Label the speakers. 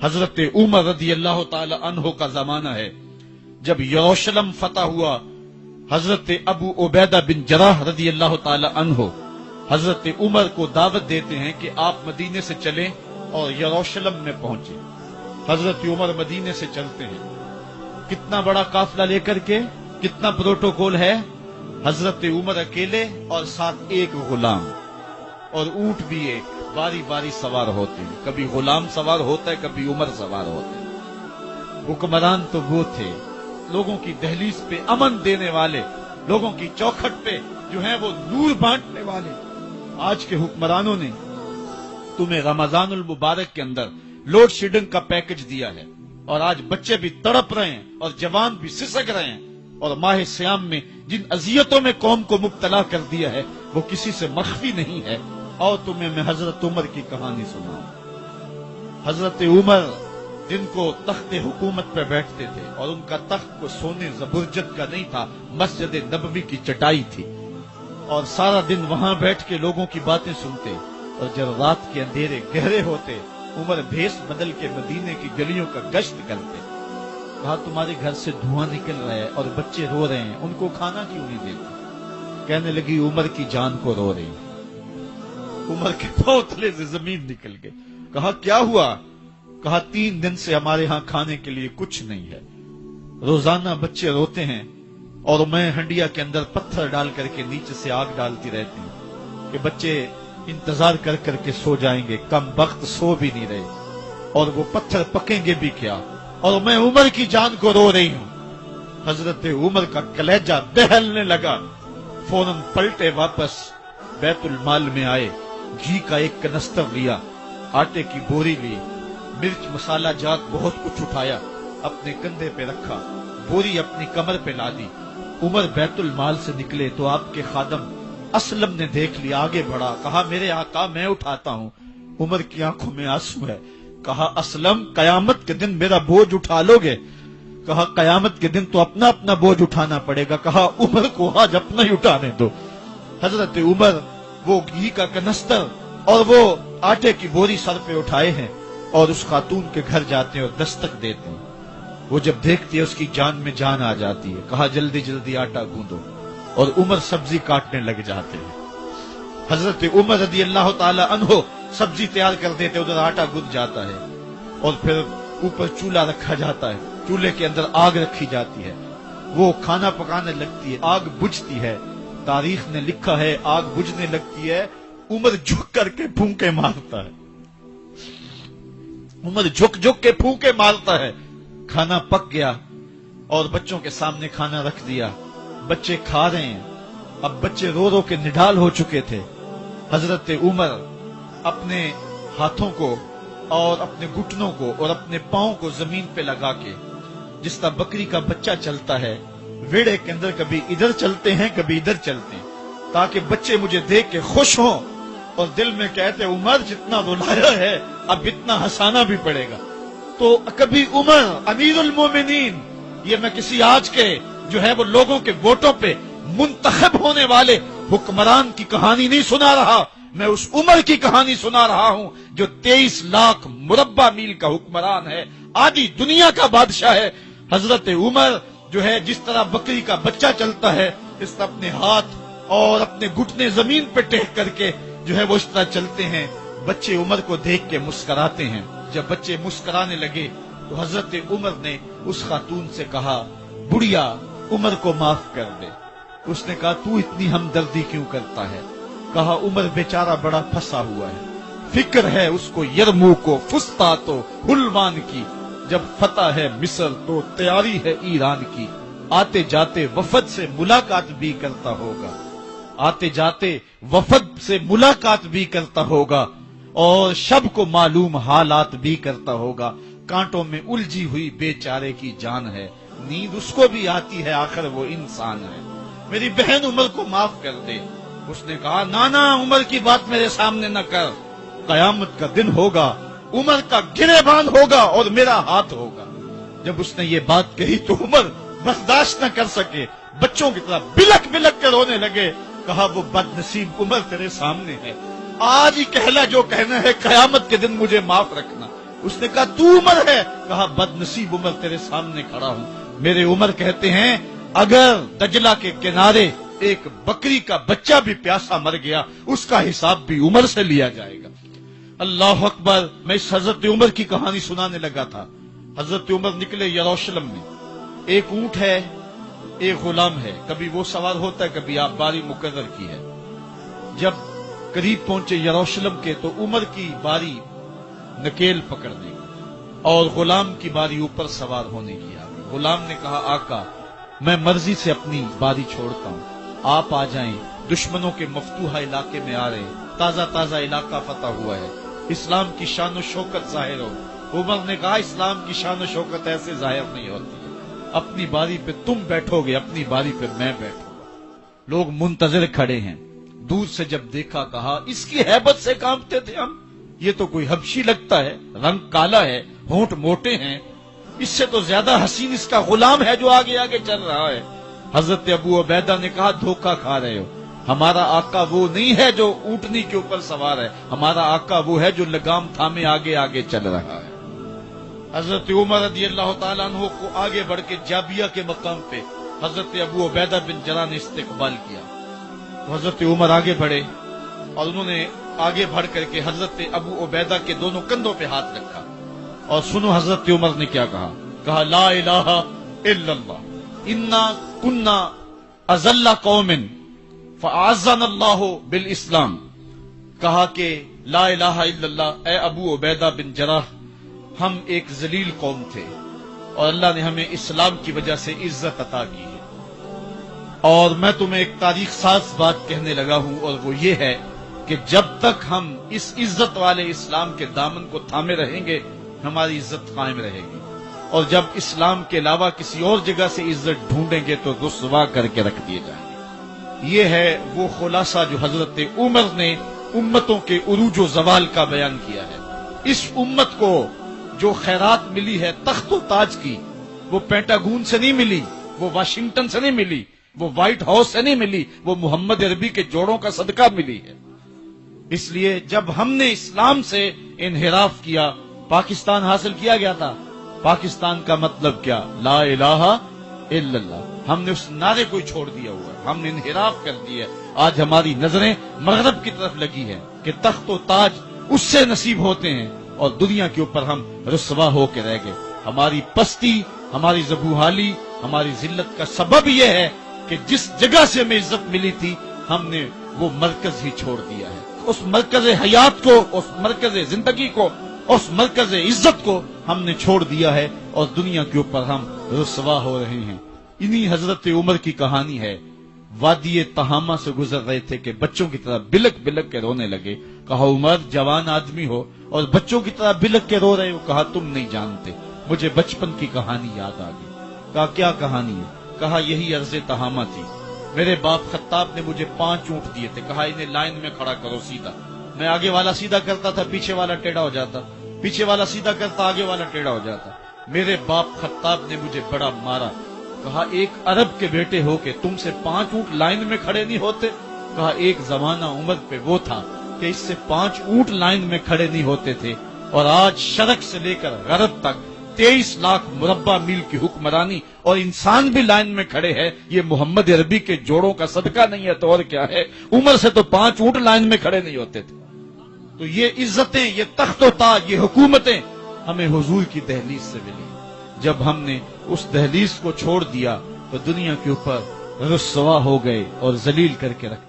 Speaker 1: حضرت عمر رضی اللہ تعالی عنہ کا زمانہ ہے جب یروشلم فتح ہوا. حضرت ابو عبیدہ بن جراح رضی اللہ تعالی عنہ حضرت عمر کو دعوت دیتے ہیں کہ آپ مدینے سے چلیں اور یروشلم میں پہنچیں. حضرت عمر مدینے سے چلتے ہیں. کتنا بڑا قافلہ لے کر کے, کتنا پروٹوکول ہے. حضرت عمر اکیلے اور ساتھ ایک غلام اور اونٹ بھی ایک, باری باری سوار ہوتے ہیں. کبھی غلام سوار ہوتا ہے, کبھی عمر سوار ہوتے ہیں. حکمران تو وہ تھے لوگوں کی دہلیز پہ امن دینے والے, لوگوں کی چوکھٹ پہ جو ہیں وہ نور بانٹنے والے. آج کے حکمرانوں نے تمہیں رمضان المبارک کے اندر لوڈ شیڈنگ کا پیکج دیا ہے اور آج بچے بھی تڑپ رہے ہیں اور جوان بھی سسک رہے ہیں, اور ماہ سیام میں جن اذیتوں میں قوم کو مبتلا کر دیا ہے وہ کسی سے مخفی نہیں ہے. اور تمہیں میں حضرت عمر کی کہانی سناؤں. حضرت عمر جن کو تخت حکومت پہ بیٹھتے تھے اور ان کا تخت کو سونے زبرجد کا نہیں تھا, مسجد نبوی کی چٹائی تھی, اور سارا دن وہاں بیٹھ کے لوگوں کی باتیں سنتے, اور جب رات کے اندھیرے گہرے ہوتے عمر بھیس بدل کے مدینے کی گلیوں کا گشت کرتے. کہا تمہارے گھر سے دھواں نکل رہا ہے اور بچے رو رہے ہیں, ان کو کھانا کیوں نہیں دیتے؟ کہنے لگی عمر کی جان کو رو رہی. عمر کے پاؤں تلے سے زمین نکل گئے. کہا کیا ہوا؟ کہا 3 دن سے ہمارے ہاں کھانے کے لیے کچھ نہیں ہے. روزانہ بچے روتے ہیں اور میں ہنڈیا کے اندر پتھر ڈال کر کے نیچے سے آگ ڈالتی رہتی ہوں کہ بچے انتظار کر کر کے سو جائیں گے. کم وقت سو بھی نہیں رہے اور وہ پتھر پکیں گے بھی کیا, اور میں عمر کی جان کو رو رہی ہوں. حضرت عمر کا کلیجہ دہلنے لگا. فوراً پلٹے واپس بیت المال میں آئے, گھی کا ایک کنستر لیا, آٹے کی بوری لی, مرچ مسالہ جات بہت کچھ اٹھایا, اپنے کندھے پہ رکھا, بوری اپنی کمر پہ لا دی. عمر بیت المال سے نکلے تو آپ کے خادم اسلم نے دیکھ لیا, آگے بڑھا, کہا میرے آقا میں اٹھاتا ہوں. عمر کی آنکھوں میں آنسو ہے. کہا اسلم قیامت کے دن میرا بوجھ اٹھا لو گے؟ کہا قیامت کے دن تو اپنا اپنا بوجھ اٹھانا پڑے گا. کہا عمر کو آج اپنا ہی اٹھانے دو. حضرت عمر وہ گھی کا کنستر اور وہ آٹے کی بوری سر پہ اٹھائے ہیں اور اس خاتون کے گھر جاتے ہیں اور دستک دیتے ہیں. وہ جب دیکھتی ہے اس کی جان میں جان آ جاتی ہے. کہا جلدی جلدی آٹا گوندو, اور عمر سبزی کاٹنے لگ جاتے ہیں. حضرت عمر رضی اللہ تعالی عنہ سبزی تیار کر دیتے, ادھر آٹا گند جاتا ہے اور پھر اوپر چولہا رکھا جاتا ہے, چولہے کے اندر آگ رکھی جاتی ہے, وہ کھانا پکانے لگتی ہے, آگ بجھتی ہے. تاریخ نے لکھا ہے آگ بجھنے لگتی ہے, عمر جھک کر کے پھونکے مارتا ہے. عمر جھک جھک کے پھونکے مارتا ہے. کھانا پک گیا اور بچوں کے سامنے کھانا رکھ دیا, بچے کھا رہے ہیں. اب بچے رو رو کے نڈال ہو چکے تھے. حضرت عمر اپنے ہاتھوں کو اور اپنے گھٹنوں کو اور اپنے پاؤں کو زمین پہ لگا کے, جس طرح بکری کا بچہ چلتا ہے, ویڑے کے اندر کبھی ادھر چلتے ہیں کبھی ادھر چلتے ہیں, تاکہ بچے مجھے دیکھ کے خوش ہوں اور دل میں کہتے عمر جتنا رلایا ہے اب اتنا ہنسانا بھی پڑے گا. تو کبھی عمر امیر المومنین, یہ میں کسی آج کے جو ہے وہ لوگوں کے ووٹوں پہ منتخب ہونے والے حکمران کی کہانی نہیں سنا رہا, میں اس عمر کی کہانی سنا رہا ہوں جو 23 لاکھ مربع میل کا حکمران ہے, آدھی دنیا کا بادشاہ ہے. حضرت عمر جو ہے جس طرح بکری کا بچہ چلتا ہے اس طرح اپنے ہاتھ اور اپنے گھٹنے زمین پہ ٹیک کر کے جو ہے وہ اس طرح چلتے ہیں. بچے عمر کو دیکھ کے مسکراتے ہیں. جب بچے مسکرانے لگے تو حضرت عمر نے اس خاتون سے کہا بڑھیا عمر کو معاف کر دے. اس نے کہا تو اتنی ہمدردی کیوں کرتا ہے؟ کہا عمر بیچارہ بڑا پھنسا ہوا ہے, فکر ہے اس کو یرموک و فسطاط و حلوان کی, جب فتح ہے مصر تو تیاری ہے ایران کی. آتے جاتے وفد سے ملاقات بھی کرتا ہوگا, آتے جاتے وفد سے ملاقات بھی کرتا ہوگا, اور شب کو معلوم حالات بھی کرتا ہوگا. کانٹوں میں الجھی ہوئی بیچارے کی جان ہے, نیند اس کو بھی آتی ہے, آخر وہ انسان ہے. میری بہن عمر کو معاف کر دے. اس نے کہا نانا عمر کی بات میرے سامنے نہ کر, قیامت کا دن ہوگا, عمر کا گریبان ہوگا اور میرا ہاتھ ہوگا. جب اس نے یہ بات کہی تو عمر برداشت نہ کر سکے, بچوں کی طرح بلک بلک کر رونے لگے. کہا وہ بد نصیب عمر تیرے سامنے ہے, آج ہی کہلا جو کہنا ہے, قیامت کے دن مجھے معاف رکھنا. اس نے کہا تو عمر ہے؟ کہا بدنصیب عمر تیرے سامنے کھڑا ہوں۔ میرے عمر کہتے ہیں اگر دجلہ کے کنارے ایک بکری کا بچہ بھی پیاسا مر گیا اس کا حساب بھی عمر سے لیا جائے گا۔ اللہ اکبر۔ میں اس حضرت عمر کی کہانی سنانے لگا تھا۔ حضرت عمر نکلے یروشلم میں، ایک اونٹ ہے، ایک غلام ہے، کبھی وہ سوار ہوتا ہے، کبھی آپ باری مقرر کی ہے۔ جب قریب پہنچے یروشلم کے تو عمر کی باری نکیل پکڑنے کی اور غلام کی باری اوپر سوار ہونے کی آ گئی۔ غلام نے کہا آقا میں مرضی سے اپنی باری چھوڑتا ہوں، آپ آ جائیں، دشمنوں کے مفتوحہ علاقے میں آ رہے ہیں، تازہ تازہ علاقہ فتح ہوا ہے، اسلام کی شان و شوکت ظاہر ہو۔ عمر نے کہا اسلام کی شان و شوکت ایسے ظاہر نہیں ہوتی ہے، اپنی باری پہ تم بیٹھو گے، اپنی باری پہ میں بیٹھوں گا۔ لوگ منتظر کھڑے ہیں، دور سے جب دیکھا کہا اس کی ہیبت سے کانپتے تھے ہم، یہ تو کوئی حبشی لگتا ہے، رنگ کالا ہے، ہونٹ موٹے ہیں، اس سے تو زیادہ حسین اس کا غلام ہے جو آگے آگے چل رہا ہے۔ حضرت ابو عبیدہ نے کہا دھوکہ کھا رہے ہو، ہمارا آقا وہ نہیں ہے جو اونٹنی کے اوپر سوار ہے، ہمارا آقا وہ ہے جو لگام تھامے آگے آگے چل رہا ہے۔ حضرت عمر رضی اللہ تعالیٰ عنہ کو آگے بڑھ کے جابیہ کے مقام پہ حضرت ابو عبیدہ بن جراح نے استقبال کیا تو حضرت عمر آگے بڑھے اور انہوں نے آگے بڑھ کر کے حضرت ابو عبیدہ کے دونوں کندھوں پہ ہاتھ رکھا اور سنو حضرت عمر نے کیا کہا، کہا لا الہ الا اللہ انا کنا اذل قوم فاعزنا اللہ بالاسلام۔ کہا کہ لا الہ الا اللہ، اے ابو عبیدہ بن جراح ہم ایک ذلیل قوم تھے اور اللہ نے ہمیں اسلام کی وجہ سے عزت عطا کی ہے، اور میں تمہیں ایک تاریخ ساز بات کہنے لگا ہوں اور وہ یہ ہے کہ جب تک ہم اس عزت والے اسلام کے دامن کو تھامے رہیں گے ہماری عزت قائم رہے گی، اور جب اسلام کے علاوہ کسی اور جگہ سے عزت ڈھونڈیں گے تو رسوا کر کے رکھ دیے جائیں گے۔ یہ ہے وہ خلاصہ جو حضرت عمر نے امتوں کے عروج و زوال کا بیان کیا ہے۔ اس امت کو جو خیرات ملی ہے تخت و تاج کی، وہ پینٹاگون سے نہیں ملی، وہ واشنگٹن سے نہیں ملی، وہ وائٹ ہاؤس سے نہیں ملی، وہ محمد عربی کے جوڑوں کا صدقہ ملی ہے۔ اس لیے جب ہم نے اسلام سے انحراف کیا، پاکستان حاصل کیا گیا تھا، پاکستان کا مطلب کیا؟ لا الہ الا اللہ۔ ہم نے اس نعرے کو چھوڑ دیا ہوا ہے، ہم نے انحراف کر دیا ہے۔ آج ہماری نظریں مغرب کی طرف لگی ہیں کہ تخت و تاج اس سے نصیب ہوتے ہیں اور دنیا کے اوپر ہم رسوا ہو کے رہ گئے۔ ہماری پستی، ہماری زبوحالی، ہماری ذلت کا سبب یہ ہے کہ جس جگہ سے ہمیں عزت ملی تھی ہم نے وہ مرکز ہی چھوڑ دیا ہے۔ اس مرکز حیات کو، اس مرکز زندگی کو، اس مرکز عزت کو ہم نے چھوڑ دیا ہے اور دنیا کے اوپر ہم رسوا ہو رہے ہیں۔ انہی حضرت عمر کی کہانی ہے۔ وادی تہامہ سے گزر رہے تھے کہ بچوں کی طرح بلک بلک کے رونے لگے۔ کہا عمر جوان آدمی ہو اور بچوں کی طرح بلک کے رو رہے ہو؟ کہا تم نہیں جانتے، مجھے بچپن کی کہانی یاد آ گئی۔ کہا کیا کہانی ہے؟ کہا یہی عرض تہامہ تھی، میرے باپ خطاب نے مجھے 5 اونٹ دیے تھے، کہا انہیں لائن میں کھڑا کرو سیدھا۔ میں آگے والا سیدھا کرتا تھا، پیچھے والا ٹیڑھا ہو جاتا، پیچھے والا سیدھا کرتا، آگے والا ٹیڑھا ہو جاتا۔ میرے باپ خطاب نے مجھے بڑا مارا۔ کہا ایک عرب کے بیٹے ہو کہ تم سے 5 اونٹ لائن میں کھڑے نہیں ہوتے؟ کہا ایک زمانہ عمر پہ وہ تھا کہ اس سے 5 اونٹ لائن میں کھڑے نہیں ہوتے تھے، اور آج شرق سے لے کر غرب تک 23 لاکھ مربع میل کی حکمرانی اور انسان بھی لائن میں کھڑے ہیں۔ یہ محمد عربی کے جوڑوں کا صدقہ نہیں ہے تو اور کیا ہے؟ عمر سے تو 5 اونٹ لائن میں کھڑے نہیں ہوتے تھے۔ تو یہ عزتیں، یہ تخت و تاج، یہ حکومتیں ہمیں حضور کی دہلیز سے ملی۔ جب ہم نے اس دہلیز کو چھوڑ دیا تو دنیا کے اوپر رسوا ہو گئے اور ذلیل کر کے رکھ